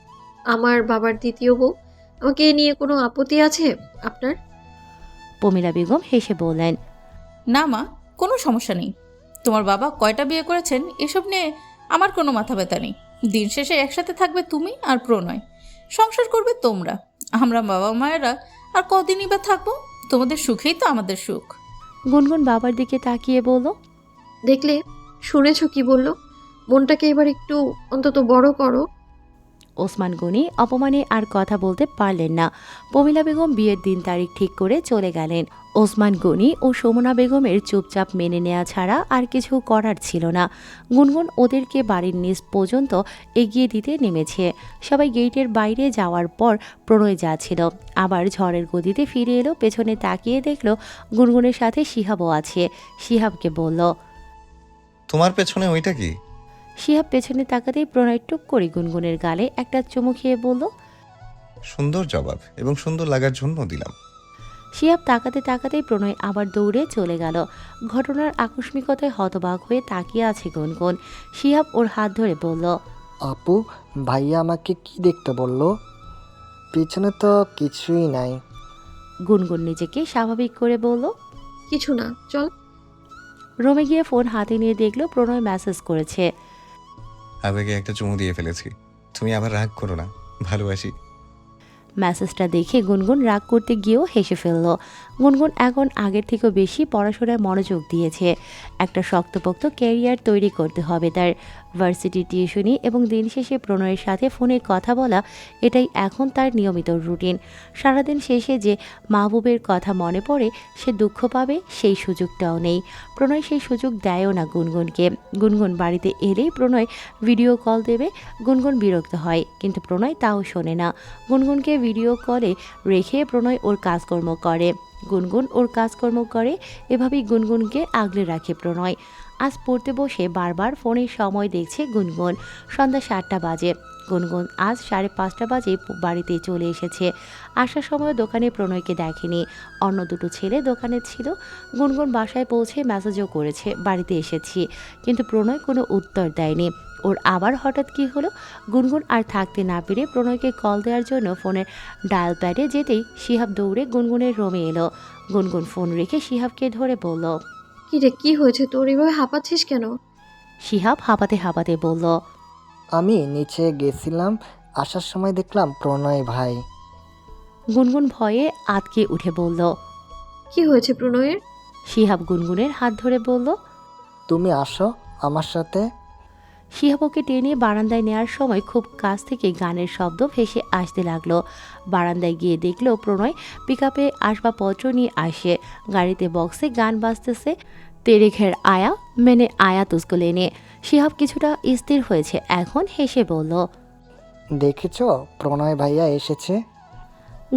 আমার বাবার দ্বিতীয় বউ। আমাকে এ নিয়ে কোনো আপত্তি আছে আপনার? পমিলা বেগম হেসে বললেন, না মা, কোনো সমস্যা নেই। তোমার বাবা কয়টা বিয়ে করেছেন এসব নিয়ে আমার কোনো মাথা ব্যথা নেই। দিন শেষে একসাথে থাকবে তুমি আর প্রণয়, সংসার করবে তোমরা। আমরা বাবা মায়েরা আর কদিনই বা থাকবো? তোমাদের সুখেই তো আমাদের সুখ। গুনগুন বাবার দিকে তাকিয়ে বলল, দেখলে, শুনেছো কি বললো? মনটাকে এবার একটু অন্তত বড় করো। ওসমান গনি অপমানে আর কথা বলতে পারলেন না। পমিলা বেগম বিয়ের দিন তারিখ ঠিক করে চলে গেলেন। ওসমান গনি ও সুমনা বেগমের চুপচাপ মেনে নেওয়া ছাড়া আর কিছু করার ছিল না। গুনগুন ওদেরকে বাড়ির নিচ পর্যন্ত এগিয়ে দিতে নেমেছে। সবাই গেটের বাইরে যাওয়ার পর প্রণয় যাচ্ছিল, আবার ঝড়ের গতিতে ফিরে এলো। পেছনে তাকিয়ে দেখলো গুনগুনের সাথে শিহাবও আছে। শিহাবকে বলল, তোমার পেছনে ওইটা কি? শিহাব পেছনে তাকাতেই প্রণয় টুক করে গুনগুনের গালে একটা চুমু খেয়ে বলল, সুন্দর জবাব, এবং সুন্দর লাগার জন্য দিলাম। শিহাব তাকাতে তাকাতেই প্রণয় আবার দৌড়ে চলে গেল। ঘটনার আকস্মিকতায় হতবাক হয়ে তাকিয়ে আছে গুনগুন। শিহাব ওর হাত ধরে বলল, আপু, ভাইয়া আমাকে কি দেখতে বললো? পিছনে তো কিছুই নাই। গুনগুন নিজেকে স্বাভাবিক করে বলল, কিছু না, চল। রুমে গিয়ে ফোন হাতে নিয়ে দেখলো প্রণয় মেসেজ করেছে। আবেগে একটা চুমু দিয়ে ফেলেছি, তুমি আবার রাগ করো না, ভালোবাসি। মেসেজটা দেখে গুনগুন রাগ করতে গিয়েও হেসে ফেলল। গুনগুন এখন আগের থেকেও বেশি পড়াশোনায় মনোযোগ দিয়েছে। একটা শক্তপোক্ত ক্যারিয়ার তৈরি করতে হবে তার। ভার্সিটি টিউশনি এবং দিন শেষে প্রণয়ের সাথে ফোনে কথা বলা, এটাই এখন তার নিয়মিত রুটিন। সারাদিন শেষে যে মাহবুবের কথা মনে পড়ে, সে দুঃখ পাবে, সেই সুযোগটাও নেই। প্রণয় সেই সুযোগ দেয়ও না গুনগুনকে। গুনগুন বাড়িতে এলেই প্রণয় ভিডিও কল দেবে। গুনগুন বিরক্ত হয়, কিন্তু প্রণয় তাও শোনে না। গুনগুনকে ভিডিও কলে রেখে প্রণয় ওর কাজকর্ম করে, গুনগুন ওর কাজকর্ম করে। এভাবেই গুনগুনকে আগলে রাখে প্রণয়। আজ পড়তে বসে বারবার ফোনের সময় দেখছে গুনগুন। সন্ধ্যা 7টা বাজে। গুনগুন আজ 5:30 বাজে বাড়িতে চলে এসেছে। আসার সময় দোকানে প্রণয়কে দেখেনি। অন্য দুটো ছেলে দোকানে ছিল। গুনগুন বাসায় পৌঁছে মেসেজও করেছে বাড়িতে এসেছি, কিন্তু প্রণয় কোনো উত্তর দেয়নি। ওর আবার হঠাৎ কি হলো? গুনগুন আর থাকতে না পেরে প্রণয়কে কল দেওয়ার জন্য ফোনের ডায়াল প্যাডে যেতেই শিহাব দৌড়ে গুনগুনের রুমে এলো। গুনগুন ফোন রেখে শিহাবকে ধরে বলল। কি রে, কি হয়েছে তোর? এভাবে হাঁপাচ্ছিস কেন? শিহাব হাঁপাতে হাঁপাতে বলল। আমি নিচে গেছিলাম, আসার সময় দেখলাম প্রণয় ভাই। গুনগুন ভয়ে আতকে উঠে বলল। কি হয়েছে প্রণয়ের? শিহাব গুনগুনের হাত ধরে বলল। তুমি আসো আমার সাথে। শিহাব ওকে টেনে বারান্দায় নেওয়ার সময় খুব কাছ থেকে গানের শব্দ ভেসে আসতে লাগলো। বারান্দায় গিয়ে দেখলো প্রণয় পিকআপে আসবাবপত্র নিয়ে আসে। গাড়িতে বক্সে গান বাজতেছে। তেরেখের আয়া মেনে আয়া তুস্কো লেনে। শিহাব কিছুটা স্থির হয়েছে এখন, হেসে বলল। দেখেছো প্রণয় ভাইয়া এসেছে।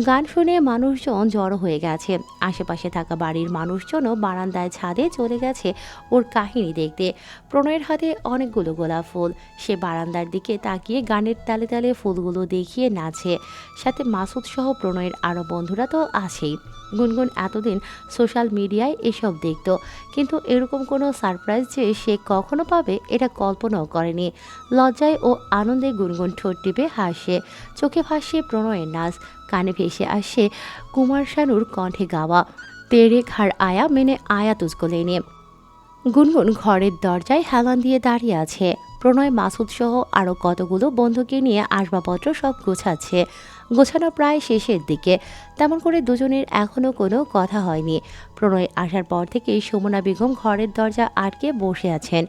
গান শুনে মানুষজন জড়ো হয়ে গেছে। আশেপাশে থাকা বাড়ির মানুষজনও বারান্দায় ছাদে চলে গেছে ওর কাহিনী দেখতে। প্রণয়ের হাতে অনেকগুলো গোলাপ ফুল। সে বারান্দার দিকে তাকিয়ে গানের তালে তালে ফুলগুলো দেখিয়ে নাচে। সাথে মাসুদ সহ প্রণয়ের আরও বন্ধুরা তো আছেই। গুনগুন এতদিন সোশ্যাল মিডিয়ায় এসব দেখত, কিন্তু এরকম কোনো সারপ্রাইজ যে সে কখনো পাবে এটা কল্পনাও করেনি। লজ্জায় ও আনন্দে গুনগুন ঠোঁট টিপে হাসে। চোখে ভাসে প্রণয়ের নাচ, কানে ভেসে আসে কুমার শানুর কণ্ঠে গাওয়া তেরে ঘর আয়া মেনে আয়া তুজকো লেনে। গুনগুন ঘরের দরজায় হেলান দিয়ে দাঁড়িয়ে আছে। প্রণয় মাসুদ সহ আরও কতগুলো বন্ধুকে নিয়ে আসবাবপত্র সব গোছাচ্ছে। গোছানো প্রায় শেষের দিকে। তেমন করে দুজনের এখনও কোনো কথা হয়নি। প্রণয় আসার পর থেকেই সুমনা বেগম ঘরের দরজা আটকে বসে আছেন।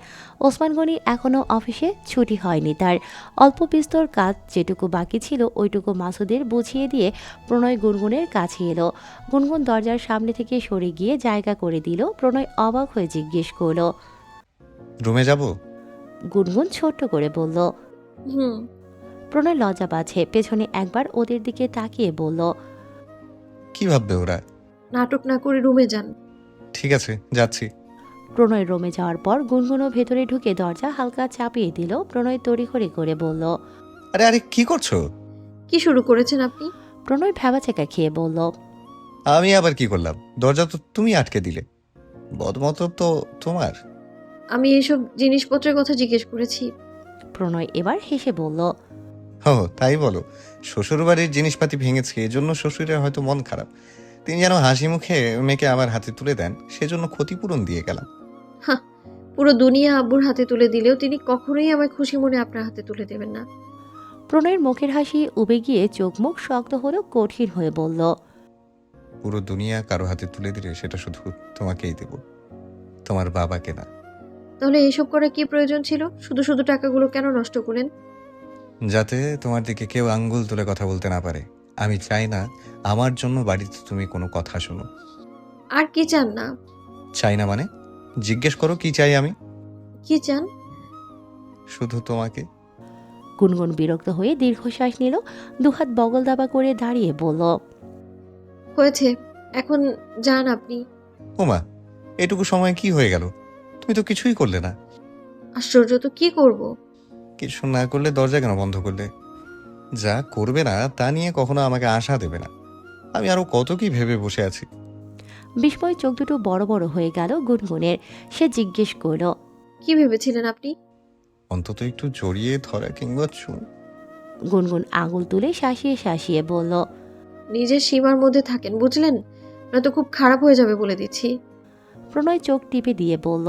ওসমান গনি এখনও অফিসে ছুটি হয়নি তার। অল্প বিস্তর কাজ যেটুকু বাকি ছিল ওইটুকু মাসুদের বুঝিয়ে দিয়ে প্রণয় গুনগুনের কাছে এলো। গুনগুন দরজার সামনে থেকে সরে গিয়ে জায়গা করে দিল। প্রণয় অবাক হয়ে জিজ্ঞেস করলো। রুমে যাব? গুনগুন ছোট্ট করে বলল। হুম। প্রণয় লজ্জা পাচ্ছে, পেছনে একবার ওদের দিকে তাকিয়ে বলল। কি ভাববে ওরা? নাটক না করে রুমে যান। ঠিক আছে, যাচ্ছি। প্রণয় রুমে যাওয়ার পর গুনগুনও ভেতরে ঢুকে দরজা হালকা চাপিয়ে দিল। প্রণয় তড়িঘড়ি করে বলল। আরে আরে, কি করছো? কি শুরু করেছেন আপনি? প্রণয় ভ্যাবাচেকা খেয়ে বলল। আমি আবার কি করলাম? দরজা তো তুমি আটকে দিলে। বদমতলব তো তোমার। আমি এইসব জিনিসপত্রের কথা জিজ্ঞেস করেছি। প্রণয় এবার হেসে বলল। ও তাই বলো? শ্বশুরবাড়ির জিনিসপাতি ভেঙেছে, এজন্য শ্বশুরের হয়তো মন খারাপ। তিনি যেন হাসি মুখে মেয়েকে আমার হাতে তুলে দেন, সেজন্য ক্ষতিপূরণ দিয়ে গেলাম। হ্যাঁ, পুরো দুনিয়া আব্বুর হাতে তুলে দিলেও তিনি কখনোই আমায় খুশি মনে আপনার হাতে তুলে দেবেন না। প্রণয়ের মুখের হাসি উবে গিয়ে চোখ মুখ শক্ত হলো, কঠিন হয়ে বলল। পুরো দুনিয়া কারো হাতে তুলে দিলে সেটা শুধু তোমাকেই দেব, তোমার বাবাকে না। তাহলে এসব করার কি প্রয়োজন ছিল? শুধু শুধু টাকাগুলো কেন নষ্ট করেন? যাতে তোমার দিকে কেউ আঙ্গুল তুলে কথা বলতে না পারে। আমি চাই না আমার জন্য বাড়িতে তুমি কোনো কথা শোনো। আর কি চান? না চাই না মানে? জিজ্ঞেস করো কি চাই আমি। কি চান? শুধু তোমাকে। গুনগুন বিরক্ত হয়ে দীর্ঘশ্বাস নিল। দুহাত বগল দাবা করে দাঁড়িয়ে বলল। হয়েছে, এখন যান আপনি। ওমা, এটুকু সময় কি হয়ে গেল? তুমি তো কিছুই করলে না। আশ্চর্য তো, কি করব? কিছু না করলে দরজা কেন বন্ধ করলে? যা করবে না তা নিয়ে কখনো আমাকে আশা দেবে না। আমি আরো কত কি ভেবে বসে আছি। বিস্ময় চোখ দুটো বড় বড় হয়ে গেল গুনগুনের। সে জিজ্ঞেস করল। কি ভেবেছিলেন আপনি? অন্তত একটু জড়িয়ে ধরা কিংবা গুনগুন আঙুল তুলে শাসিয়ে শাসিয়ে বলল। নিজের সীমার মধ্যে থাকেন, বুঝলেন? নয়তো খুব খারাপ হয়ে যাবে বলে দিচ্ছি। প্রণয় চোখ টিপে দিয়ে বলল।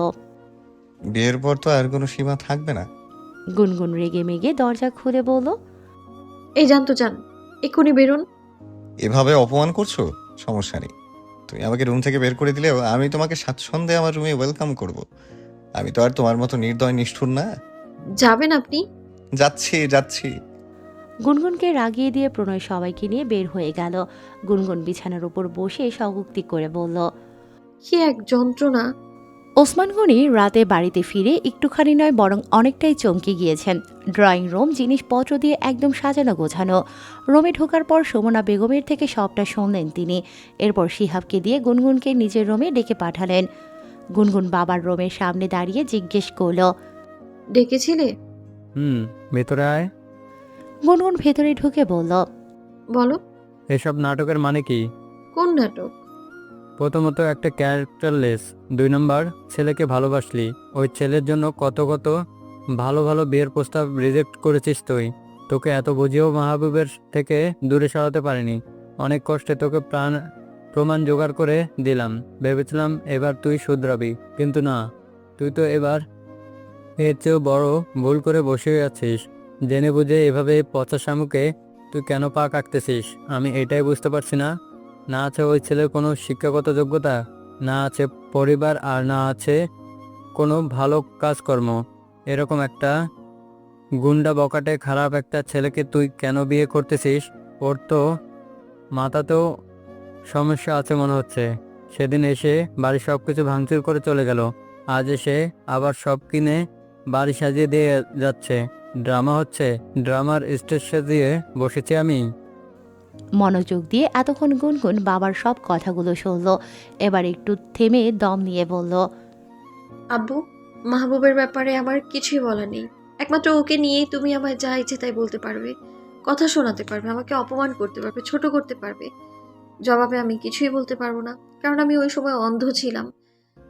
বিয়ের পর তো আর কোনো সীমা থাকবে না। গুনগুন রেগে মেগে দরজা খুলে বলল। এই যান তো যান, এক্ষুনি বেরোন। এভাবে অপমান করছো, সমস্যা নেই। তুমি আমাকে রুম থেকে বের করে দিলেও আমি তোমাকে স্বাচ্ছন্দ্যে আমার রুমে ওয়েলকাম করব। আমি তো আর তোমার মতো নির্দয় নিষ্ঠুর না। যাবেন আপনি? যাচ্ছি যাচ্ছি। গুনগুনকে রাগিয়ে দিয়ে প্রণয় সবাইকে নিয়ে বের হয়ে গেল। গুনগুন বিছানার উপর বসে স্বস্তি করে বলল, কি এক যন্ত্রণা। ওসমান গনি রাতে বাড়িতে ফিরে একটুখানি নয় বরং অনেকটাই চমকে গিয়েছেন। ড্রয়িং রুম জিনিসপত্র দিয়ে একদম সাজানো গোছানো। রুমে ঢোকার পর সুমনা বেগমের থেকে সবটা শুনলেন তিনি। এরপর শিহাবকে দিয়ে গুনগুনকে নিজের রুমে ডেকে পাঠালেন। গুনগুন বাবার রুমের সামনে দাঁড়িয়ে জিজ্ঞেস করল, ডেকেছিলে? ভেতরে আয়। গুনগুন ভেতরে ঢুকে বলল, বলো। এসব নাটকের মানে কি? কোন নাটক? প্রথমত একটা ক্যারেক্টারলেস, 2 নম্বর ছেলেকে ভালোবাসলি, ওই ছেলের জন্য কত কত ভালো ভালো বিয়ের প্রস্তাব রিজেক্ট করেছিস তুই। তোকে এত বুঝিয়েও মাহবুবের থেকে দূরে সরাতে পারিনি। অনেক কষ্টে তোকে প্রমাণ জোগাড় করে দিলাম, ভেবেছিলাম এবার তুই শুধরাবি, কিন্তু না, তুই তো এবার এর চেয়েও বড় ভুল করে বসে আছিস। জেনে বুঝে এভাবে পচা শামুকে তুই কেন পা কাটতেছিস আমি এটাই বুঝতে পারছি না। না আছে ওই ছেলের কোনো শিক্ষাগত যোগ্যতা, না আছে পরিবার, আর না আছে কোনো ভালো কাজকর্ম। এরকম একটা গুন্ডা বকাটে খারাপ একটা ছেলেকে তুই কেন বিয়ে করতেছিস? ওর তো মাথাতেও সমস্যা আছে মনে হচ্ছে। সেদিন এসে বাড়ির সব কিছু ভাঙচুর করে চলে গেল, আজ এসে আবার সব কিনে বাড়ি সাজিয়ে দিয়ে যাচ্ছে। ড্রামা হচ্ছে, ড্রামার স্টেজ সাজিয়ে বসেছি আমি। মনোযোগ দিয়ে এতক্ষণ গুনগুন বাবার সব কথাগুলো শুনল। এবার একটু থেমে দম নিয়ে বলল, আব্বু, মাহবুবের ব্যাপারে আমার কিছুই বলা নেই। একমাত্র ওকে নিয়েই তুমি আমায় যা ইচ্ছে তাই বলতে পারবে, কথা শোনাতে পারবে, আমাকে অপমান করতে পারবে, ছোট করতে পারবে। জবাবে আমি কিছুই বলতে পারবো না, কারণ আমি ওই সময় অন্ধ ছিলাম।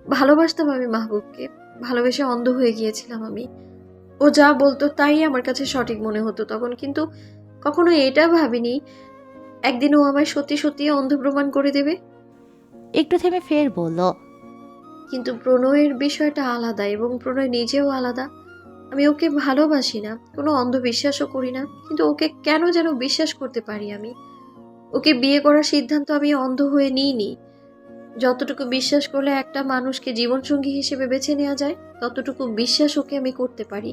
ভালোবাসতাম আমি মাহবুবকে, ভালোবেসে অন্ধ হয়ে গিয়েছিলাম আমি। ও যা বলতো তাই আমার কাছে সঠিক মনে হতো তখন, কিন্তু কখনো এটা ভাবিনি একদিন ও আমায় সত্যি সত্যি অন্ধ প্রমাণ করে দেবে। একটু থেমে ফের বলল, কিন্তু প্রণয়ের বিষয়টা আলাদা, এবং প্রণয় নিজেও আলাদা। আমি ওকে ভালোবাসি না, কোনো অন্ধবিশ্বাসও করি না, কিন্তু ওকে কেন যেন বিশ্বাস করতে পারি আমি। ওকে বিয়ে করার সিদ্ধান্ত আমি অন্ধ হয়ে নিইনি। যতটুকু বিশ্বাস করলে একটা মানুষকে জীবনসঙ্গী হিসেবে বেছে নেওয়া যায়, ততটুকু বিশ্বাস ওকে আমি করতে পারি।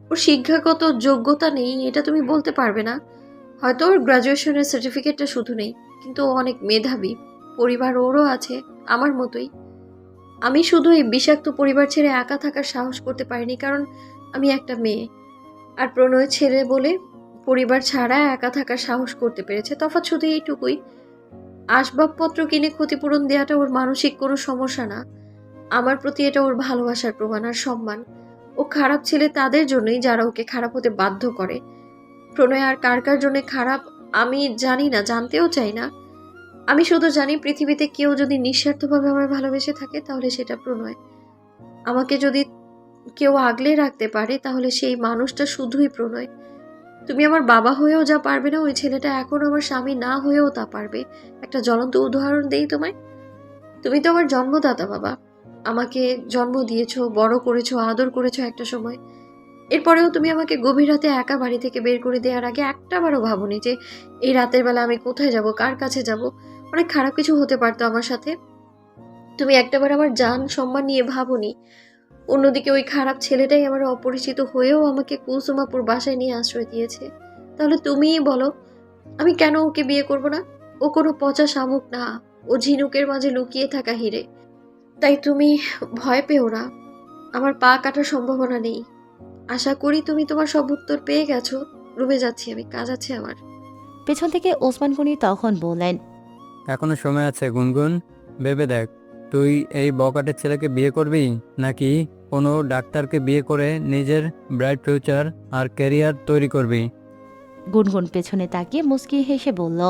ওর শিক্ষাগত যোগ্যতা নেই এটা তুমি বলতে পারবে না, হয়তো ওর গ্রাজুয়েশনের সার্টিফিকেটটা শুধু নেই, কিন্তু ও অনেক মেধাবী। পরিবার ওরও আছে আমার মতোই। আমি শুধু এই বিষাক্ত পরিবার ছেড়ে একা থাকার সাহস করতে পারিনি, কারণ আমি একটা মেয়ে। আর প্রণয় ছেলে বলে পরিবার ছাড়া একা থাকার সাহস করতে পেরেছে। তফাৎ শুধু এইটুকুই, আসবাবপত্র কিনে ক্ষতিপূরণ দেওয়াটা ওর মানসিক কোনো সমস্যা না, আমার প্রতি এটা ওর ভালোবাসার প্রমাণ আর সম্মান। ও খারাপ ছেলে তাদের জন্যই যারা ওকে খারাপ হতে বাধ্য করে। প্রণয় আর কার কার জন্য খারাপ আমি জানি না, জানতেও চাই না। আমি শুধু জানি পৃথিবীতে কেউ যদি নিঃস্বার্থভাবে আমায় ভালোবেসে থাকে তাহলে সেটা প্রণয়। আমাকে যদি কেউ আগলে রাখতে পারে তাহলে সেই মানুষটা শুধুই প্রণয়। তুমি আমার বাবা হয়েও যা পারবে না, ওই ছেলেটা এখন আমার স্বামী না হয়েও তা পারবে। একটা জ্বলন্ত উদাহরণ দেই তোমায়। তুমি তো আমার জন্মদাতা বাবা, আমাকে জন্ম দিয়েছো, বড় করেছো, আদর করেছো একটা সময়। এরপরেও তুমি আমাকে গভীর রাতে একা বাড়ি থেকে বের করে দেওয়ার আগে একটাবারও ভাবনি যে এই রাতের বেলা আমি কোথায় যাব, কার কাছে যাব। অনেক খারাপ কিছু হতে পারতো আমার সাথে, তুমি একটাবার আমার জান সম্মান নিয়ে ভাবনি। অন্যদিকে ওই খারাপ ছেলেটাই আমার অপরিচিত হয়েও আমাকে কুসুমাপুর বাসায় নিয়ে আশ্রয় দিয়েছে। তাহলে তুমিই বলো আমি কেন ওকে বিয়ে করব না? ও কোনো পচা শামুক না, ও ঝিনুকের মাঝে লুকিয়ে থাকা হিরে। তাই তুমি ভয় পেও না, আমার পা কাটার সম্ভাবনা নেই। আশা করি তুমি তোমার সব উত্তর পেয়ে গেছো। রুমে যাচ্ছি আমি, কাজ আছে আমার। পেছন থেকে ওসমান গনি তখন বললেন, এখনো সময় আছে গুনগুন, ভেবে দেখ, তুই এই বকাটের ছেলেকে বিয়ে করবি নাকি কোনো ডাক্তারকে বিয়ে করে নিজের ব্রাইট ফিউচার আর ক্যারিয়ার তৈরি করবি? গুনগুন পেছনে তাকিয়ে মুচকি হেসে বলল,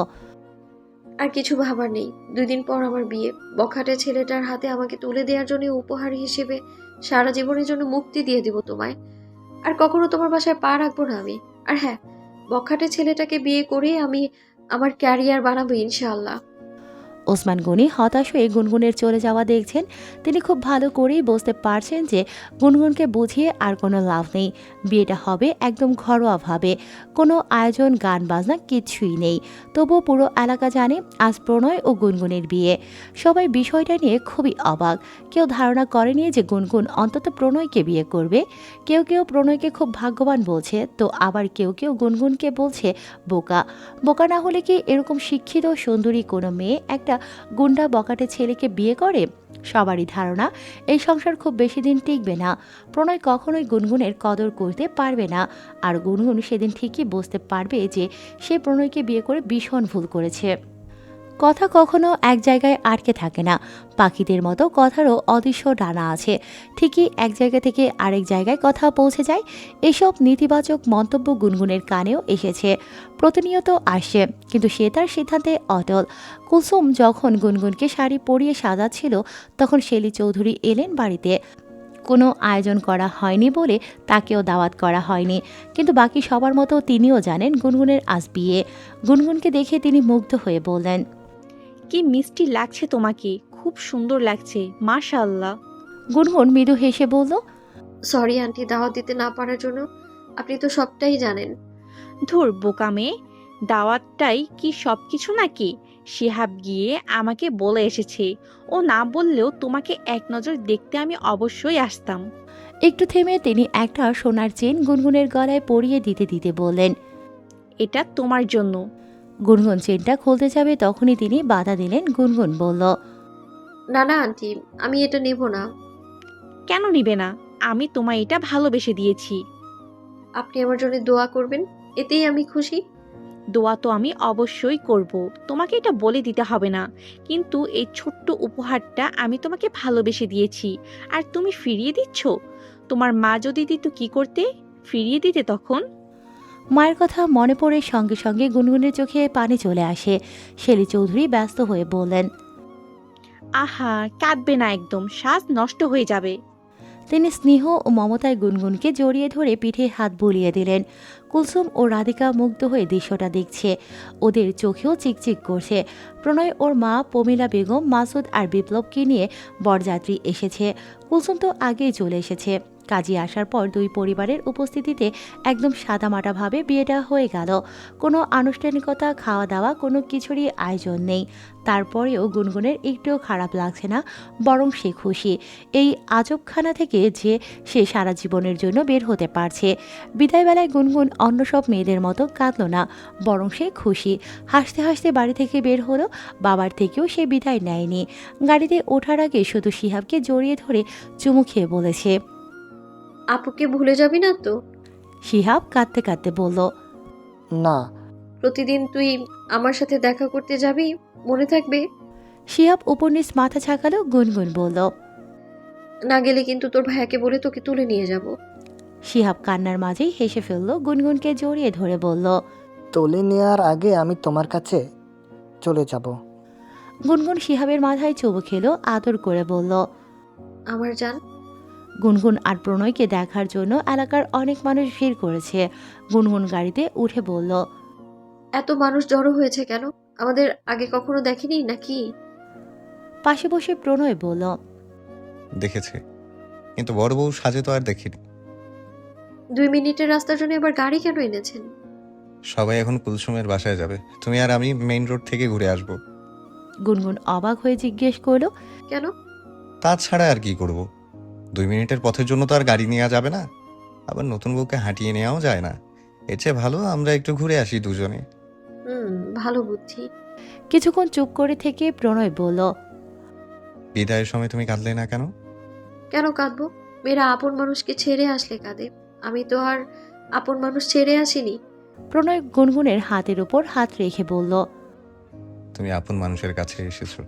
আর কিছু ভাবার নেই, 2 দিন পর আমার বিয়ে। বখাটে ছেলেটার হাতে আমাকে তুলে দেওয়ার জন্য উপহার হিসেবে সারা জীবনের জন্য মুক্তি দিয়ে দিব তোমায়। আর কখনো তোমার বাসায় পা রাখবো না আমি। আর হ্যাঁ, বখাটে ছেলেটাকে বিয়ে করে আমি আমার ক্যারিয়ার বানাবো ইনশাআল্লাহ। ওসমান গনি হতাশ হয়ে গুনগুনের চলে যাওয়া দেখছেন। তিনি খুব ভালো করেই বুঝতে পারছেন যে গুনগুনকে বুঝিয়ে আর কোনো লাভ নেই। বিয়েটা হবে একদম ঘরোয়াভাবে, কোনো আয়োজন গান বাজনা কিছুই নেই। তবুও পুরো এলাকা জানে আজ প্রণয় ও গুনগুনের বিয়ে। সবাই বিষয়টা নিয়ে খুবই অবাক। কেউ ধারণা করেনি যে গুনগুন অন্তত প্রণয়কে বিয়ে করবে। কেউ কেউ প্রণয়কে খুব ভাগ্যবান বলছে, তো আবার কেউ কেউ গুনগুনকে বলছে বোকা। বোকা না হলে কি এরকম শিক্ষিত সুন্দরী কোনো মেয়ে একটা গুন্ডা বকাটে ছেলেকে বিয়ে করে? সবারই ধারণা এই সংসার খুব বেশি দিন টিকবে না। প্রণয় কখনোই গুনগুনের কদর করতে পারবে না, আর গুনগুন সেদিন ঠিকই বুঝতে পারবে যে সে প্রণয়কে বিয়ে করে ভীষণ ভুল করেছে। কথা কখনো এক জায়গায় আটকে থাকে না, পাখিদের মতো কথারও অদৃশ্য ডানা আছে। ঠিকই এক জায়গা থেকে আরেক জায়গায় কথা পৌঁছে যায়। এসব নেতিবাচক মন্তব্য গুনগুনের কানেও এসেছে, প্রতিনিয়ত আসে, কিন্তু সে তার সিদ্ধান্তে অটল। কুলসুম যখন গুনগুনকে শাড়ি পরিয়ে সাজাচ্ছিল তখন শেলী চৌধুরী এলেন বাড়িতে। কোনো আয়োজন করা হয়নি বলে তাকেও দাওয়াত করা হয়নি, কিন্তু বাকি সবার মতো তিনিও জানেন গুনগুনের আজ বিয়ে। গুনগুনকে দেখে তিনি মুগ্ধ হয়ে বললেন, কি মিষ্টি লাগছে তোমাকে, খুব সুন্দর লাগছে, মাশাআল্লাহ। গুনগুন মৃদু হেসে বলল, সরি আন্টি, দাওয়াত দিতে না পারার জন্য। আপনি তো সবটাই জানেন। ধুর বোকা মেয়ে, দাওয়াতটাই কি সব কিছু নাকি? শিহাব গিয়ে আমাকে বলে এসেছে, ও না বললেও তোমাকে এক নজর দেখতে আমি অবশ্যই আসতাম। একটু থেমে তিনি একটা সোনার চেন গুনগুনের গলায় পরিয়ে দিতে দিতে বললেন, এটা তোমার জন্য। গুনগুন চেনটা খুলতে যাবে তখনই তিনি বাধা দিলেন। গুনগুন বলল, না না আন্টি, আমি এটা নেব না। কেন নিবে না? আমি তোমায় এটা ভালোবেসে দিয়েছি। আপনি আমার জন্য দোয়া করবেন, এতেই আমি খুশি। দোয়া তো আমি অবশ্যই করব, তোমাকে এটা বলে দিতে হবে না। কিন্তু এই ছোট্ট উপহারটা আমি তোমাকে ভালোবেসে দিয়েছি, আর তুমি ফিরিয়ে দিচ্ছ। তোমার মা যদি দিত কি করতে? ফিরিয়ে দিতে তখন। মায়ের কথা মনে পড়ে সঙ্গে সঙ্গে গুনগুনের চোখে পানি চলে আসে। শেলী চৌধুরী ব্যস্ত হয়ে বললেন, আহা, কাঁদবে না, একদম শ্বাস নষ্ট হয়ে যাবে। তিনি স্নেহ ও মমতায় গুনগুনকে জড়িয়ে ধরে পিঠে হাত বুলিয়ে দিলেন। কুলসুম ও রাধিকা মুগ্ধ হয়ে দৃশ্যটা দেখছে, ওদের চোখেও চিকচিক করছে। প্রণয় ওর মা পমিলা বেগম, মাসুদ আর বিপ্লবকে নিয়ে বরযাত্রী এসেছে। কুলসুম তো আগেই চলে এসেছে। কাজী আসার পর দুই পরিবারের উপস্থিতিতে একদম সাদামাটাভাবে বিয়েটা হয়ে গেল। কোনো আনুষ্ঠানিকতা, খাওয়া দাওয়া কোনো কিছুরই আয়োজন নেই। তারপরেও গুনগুনের একটুও খারাপ লাগছে না, বরং সে খুশি এই আজবখানা থেকে যে সে সারা জীবনের জন্য বের হতে পারছে। বিদায়বেলায় গুনগুন অন্য সব মেয়েদের মতো কাঁদল না, বরং সে খুশি। হাসতে হাসতে বাড়ি থেকে বের হলো। বাবার থেকেও সে বিদায় নেয়নি। গাড়িতে ওঠার আগে শুধু শিহাবকে জড়িয়ে ধরে চুমু খেয়ে বলেছে, আপুকে ভুলে যাবি না তো? শিহাব কাঁদতে কাঁদতে বলল, না। প্রতিদিন তুই আমার সাথে দেখা করতে যাবি, মনে থাকবে? শিহাব উপন্যাস মাথা ছাকালো। গুনগুন বলল, না গেলে কিন্তু তোর ভাইয়াকে বলে তোকে তুলে নিয়ে যাব। শিহাব কান্নার মাঝেই হেসে ফেলল। গুনগুনকে জড়িয়ে ধরে বলল, তুলে নেওয়ার আগে আমি তোমার কাছে চলে যাব। গুনগুন শিহাবের মাথায় চুমু খেলো, আদর করে বলল, আমার জান। গুনগুন আর প্রণয়কে দেখার জন্য এলাকার অনেক মানুষ ভিড় করেছে। গুনগুন গাড়িতে উঠে বলল, এত মানুষ জড়ো হয়েছে কেন? আমাদের আগে কখনো দেখেনি নাকি? পাশে বসে প্রণয় বলল, দেখেছে, কিন্তু বড় বউ সাজে তো আর দেখিনি। 2 মিনিটের রাস্তার জন্য এবার গাড়ি কেন এনেছেন? সবাই এখন কুলসুমের বাসায় যাবে, তুমি আর আমি মেইন রোড থেকে ঘুরে আসব। গুনগুন অবাক হয়ে জিজ্ঞেস করলো, কেন? তাছাড়া আর কি করব? 2 মিনিটের পথের জন্য তো আর গাড়ি নেওয়া যাবে না, আবার নতুন বউকে হাঁটিয়ে নেওয়াও যায় না। এর চেয়ে ভালো আমরা একটু ঘুরে আসি দুজনে। ভালো বুদ্ধি। কিছুক্ষণ চুপ করে থেকে প্রণয় বলল, বিদায়ের সময় তুমি কাঁদলে না কেন? কেন কাঁদবো? মেয়েরা আপন মানুষকে ছেড়ে আসলে কাঁদে। আমি তো আর আপন মানুষ ছেড়ে আসিনি। প্রণয় গুনগুনের হাতের উপর হাত রেখে বলল, তুমি আপন মানুষের কাছে এসেছো।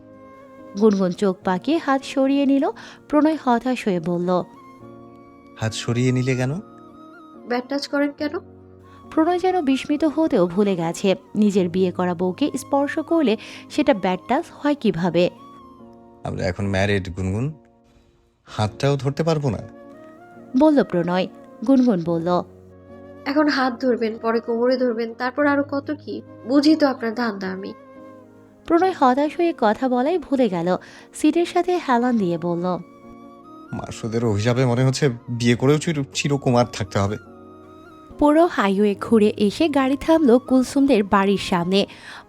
গুনগুন চোখ পাকিয়ে হাত সরিয়ে নিল। প্রণয় হতাশ হয়ে বলল, হাত সরিয়ে নিলে কেন? ব্যাড টাচ করেন কেন? প্রণয় যেন বিস্মিত হতেও ভুলে গেছে নিজের বিয়ে করা বউকে স্পর্শ করলে সেটা ব্যাড টাচ হয় কিভাবে। আমরা এখন ম্যারিড গুনগুন, হাতটাও ধরতে পারবো না? বলল প্রণয়। গুনগুন বলল, এখন হাত ধরবেন, পরে কোমরে ধরবেন, তারপর আরো কত কি। বুঝি তো আপনার ধান্দা আমি। প্রণয় হতাশ হয়ে কথা বলাই ভুলে গেল, সিটের সাথে হেলান দিয়ে বলল, মাসুদের অভিশাপে মনে হচ্ছে বিয়ে করেও চিরকুমার থাকতে হবে। পুরো হাইওয়ে ঘুরে এসে গাড়ি থামলো কুলসুমদের বাড়ির সামনে।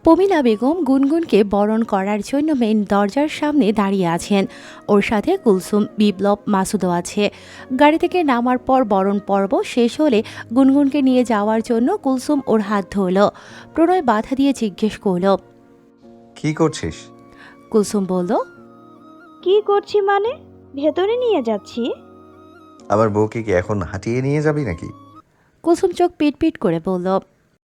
পমিলা বেগম গুনগুনকে বরণ করার জন্য মেইন দরজার সামনে দাঁড়িয়ে আছেন। ওর সাথে কুলসুম, বিপ্লব, মাসুদও আছে। গাড়ি থেকে নামার পর বরণ পর্ব শেষ হলে গুনগুনকে নিয়ে যাওয়ার জন্য কুলসুম ওর হাত ধরল। প্রণয় বাধা দিয়ে জিজ্ঞেস করল, কি করছিস? কুলসুম বলল, কি করছি মানে? ভেতরে নিয়ে যাচ্ছি। আবার বউকে কি এখন হাঁটিয়ে নিয়ে যাবি নাকি? কুলসুম চোখ পিট পিট করে বলল,